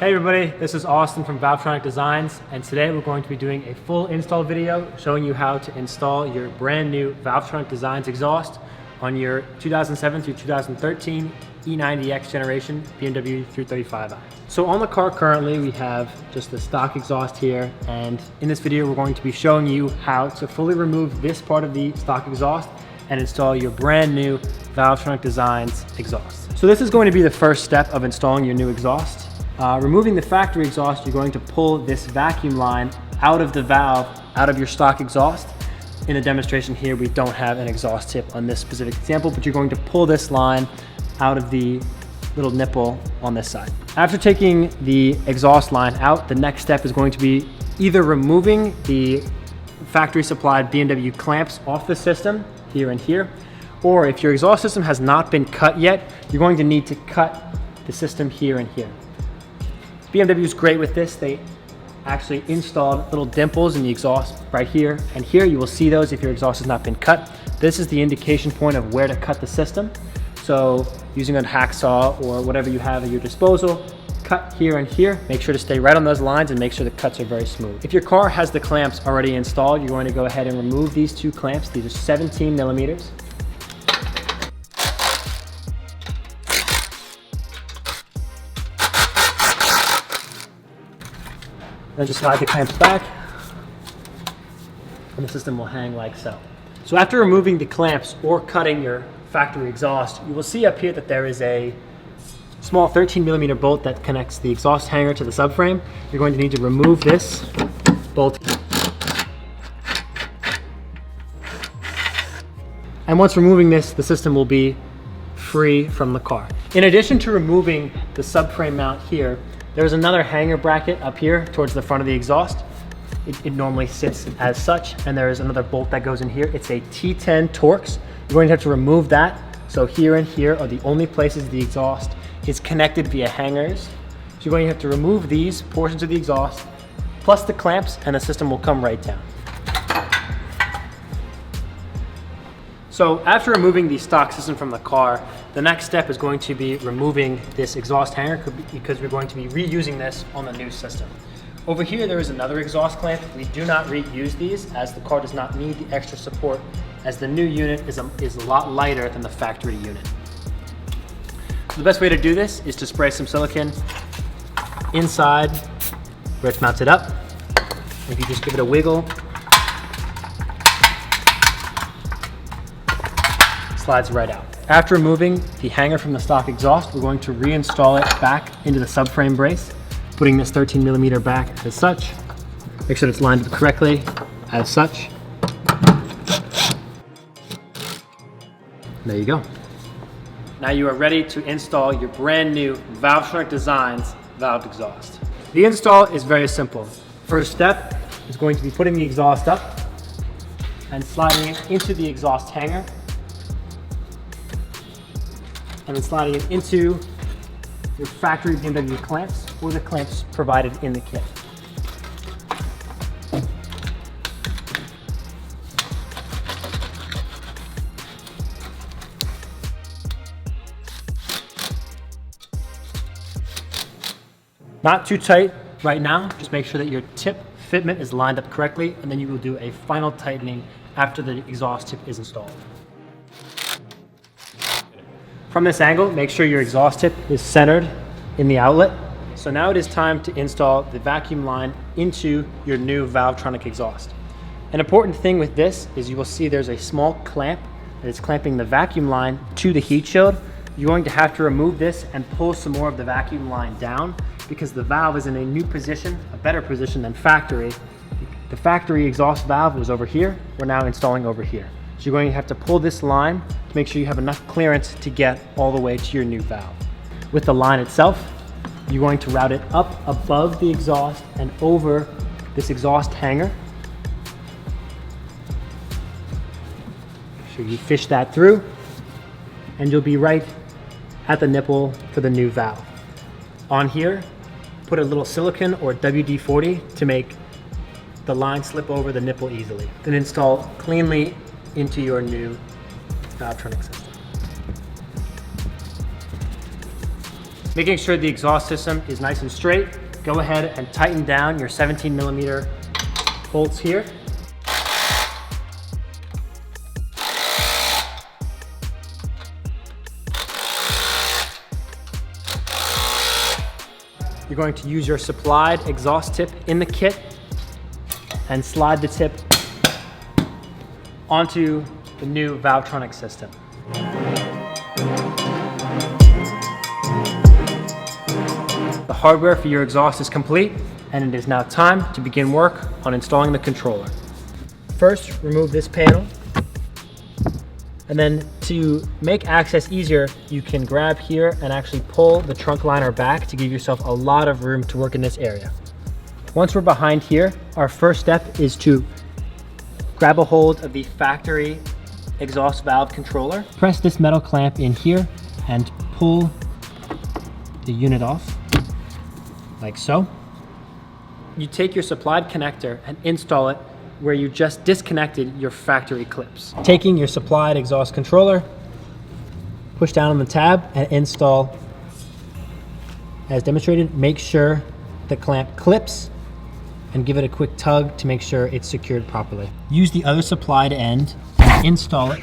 Hey everybody, this is Austin from Valvetronic Designs, and today we're going to be doing a full install video showing you how to install your brand new Valvetronic Designs exhaust on your 2007 through 2013 E90X generation BMW 335i. So on the car currently we have just the stock exhaust here, and in this video we're going to be showing you how to fully remove this part of the stock exhaust and install your brand new Valvetronic Designs exhaust. So this is going to be the first step of installing your new exhaust. Removing the factory exhaust, you're going to pull this vacuum line out of the valve, out of your stock exhaust. In the demonstration here, we don't have an exhaust tip on this specific example, but you're going to pull this line out of the little nipple on this side. After taking the exhaust line out, the next step is going to be either removing the factory supplied BMW clamps off the system here and here, or if your exhaust system has not been cut yet, you're going to need to cut the system here and here. BMW is great with this. They actually installed little dimples in the exhaust right here and here. You will see those if your exhaust has not been cut. This is the indication point of where to cut the system. So using a hacksaw or whatever you have at your disposal, cut here and here. Make sure to stay right on those lines and make sure the cuts are very smooth. If your car has the clamps already installed, you're going to go ahead and remove these two clamps. These are 17 millimeters. Then just slide the clamps back, and the system will hang like so. So after removing the clamps or cutting your factory exhaust, you will see up here that there is a small 13 millimeter bolt that connects the exhaust hanger to the subframe. You're going to need to remove this bolt. And once removing this, the system will be free from the car. In addition to removing the subframe mount here, there's another hanger bracket up here towards the front of the exhaust. It normally sits as such, and there is another bolt that goes in here. It's a T10 Torx. You're going to have to remove that. So here and here are the only places the exhaust is connected via hangers. So you're going to have to remove these portions of the exhaust, plus the clamps, and the system will come right down. So after removing the stock system from the car, the next step is going to be removing this exhaust hanger because we're going to be reusing this on the new system. Over here there is another exhaust clamp. We do not reuse these as the car does not need the extra support, as the new unit is a lot lighter than the factory unit. So the best way to do this is to spray some silicone inside where it's mounted up. If you just give it a wiggle, slides right out. After removing the hanger from the stock exhaust, we're going to reinstall it back into the subframe brace, putting this 13 millimeter back as such. Make sure it's lined up correctly as such. There you go. Now you are ready to install your brand new Valvetronic Designs valve exhaust. The install is very simple. First step is going to be putting the exhaust up and sliding it into the exhaust hanger, and then sliding it into your factory BMW clamps or the clamps provided in the kit. Not too tight right now, just make sure that your tip fitment is lined up correctly, and then you will do a final tightening after the exhaust tip is installed. From this angle, make sure your exhaust tip is centered in the outlet. So now it is time to install the vacuum line into your new Valvetronic exhaust. An important thing with this is you will see there's a small clamp that is clamping the vacuum line to the heat shield. You're going to have to remove this and pull some more of the vacuum line down because the valve is in a new position, a better position than factory. The factory exhaust valve was over here. We're now installing over here. So you're going to have to pull this line to make sure you have enough clearance to get all the way to your new valve. With the line itself, you're going to route it up above the exhaust and over this exhaust hanger. Make sure you fish that through, and you'll be right at the nipple for the new valve. On here, put a little silicone or WD-40 to make the line slip over the nipple easily. Then install cleanly into your new Valvetronic system. Making sure the exhaust system is nice and straight, go ahead and tighten down your 17mm bolts here. You're going to use your supplied exhaust tip in the kit and slide the tip onto the new Valvetronic system. The hardware for your exhaust is complete, and it is now time to begin work on installing the controller. First, remove this panel, and then to make access easier, you can grab here and actually pull the trunk liner back to give yourself a lot of room to work in this area. Once we're behind here, our first step is to grab a hold of the factory exhaust valve controller. Press this metal clamp in here and pull the unit off, like so. You take your supplied connector and install it where you just disconnected your factory clips. Taking your supplied exhaust controller, push down on the tab and install as demonstrated. Make sure the clamp clips and give it a quick tug to make sure it's secured properly. Use the other supplied end and install it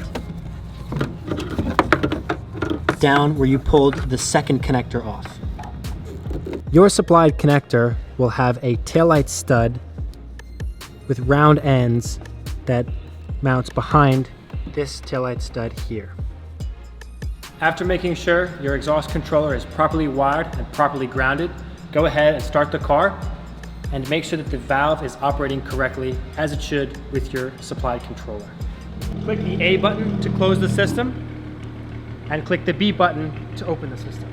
down where you pulled the second connector off. Your supplied connector will have a taillight stud with round ends that mounts behind this taillight stud here. After making sure your exhaust controller is properly wired and properly grounded, go ahead and start the car and make sure that the valve is operating correctly as it should with your supplied controller. Click the A button to close the system and click the B button to open the system.